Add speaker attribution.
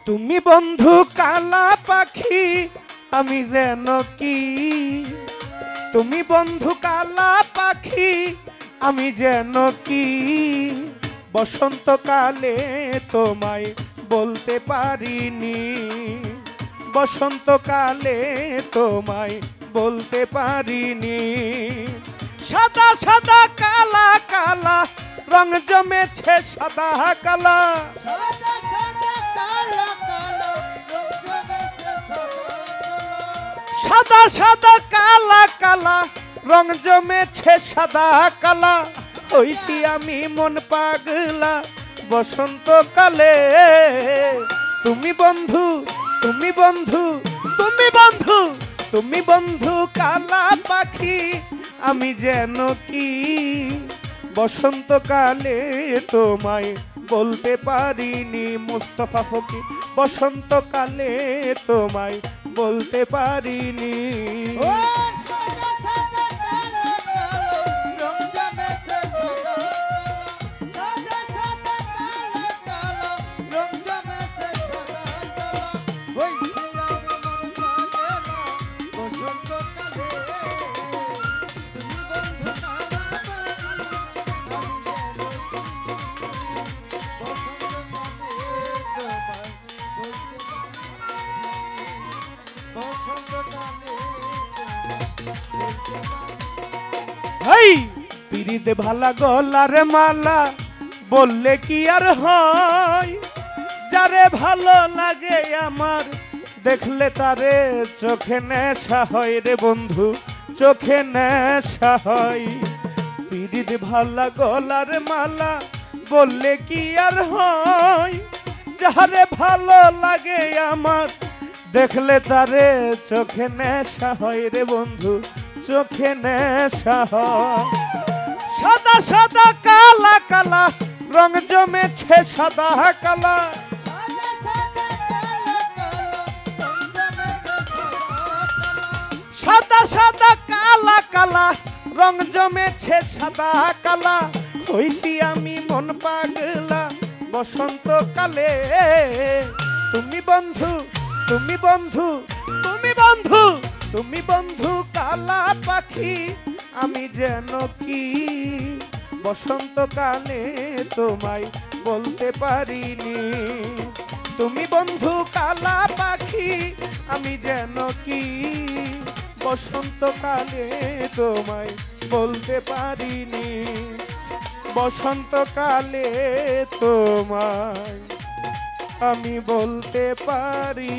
Speaker 1: তুমি বন্ধু কালা পাখি আমি যেন কি, তুমি বন্ধু কালা পাখি আমি যেন কি, বসন্তকালে তোমায় বলতে পারিনি, বসন্তকালে তোমায় বলতে পারিনি। সাদা সাদা কালা কালা রং জমেছে সাদা কালা, সাদা সাদা কালা কালা রং জমেছে সাদা কালা, হইছি আমি মন পাগলা বসন্তকালে। তুমি বন্ধু তুমি বন্ধু তুমি বন্ধু তুমি বন্ধু কালা পাখি আমি যেন কি, বসন্তকালে তোমায় বলতে পারিনি। মুস্তাফা ফকির বসন্তকালে তোমায় বলতে পারিনি। পিরিতে ভালা গলার মালা বললে কি আর হয়, যারে ভালো লাগে আমার দেখলে তারে চোখে নেশা হয় রে বন্ধু, চোখে নেশা হয়। পিরিতে ভালা গলার মালা বললে কি আর হয়, যারে ভালো লাগে আমার দেখলে তারে চোখে নেশা হয় রে বন্ধু, চোখে নেশা হয়। সাদা সাদা কালা কালা রং জমেছে সাদা কালা, সাদা সাদা কালা কালা রং জমেছে সাদা কালা, হইছি আমি মন পাগলা বসন্তকালে। তুমি বন্ধু তুমি বন্ধু তুমি বন্ধু তুমি বন্ধু কালা পাখি আমি যেন কি, বসন্তকালে তোমায় বলতে পারিনি। তুমি বন্ধু কালা পাখি আমি যেন কি, বসন্তকালে তোমায় বলতে পারিনি, বসন্তকালে তোমায় আমি বলতে পারি।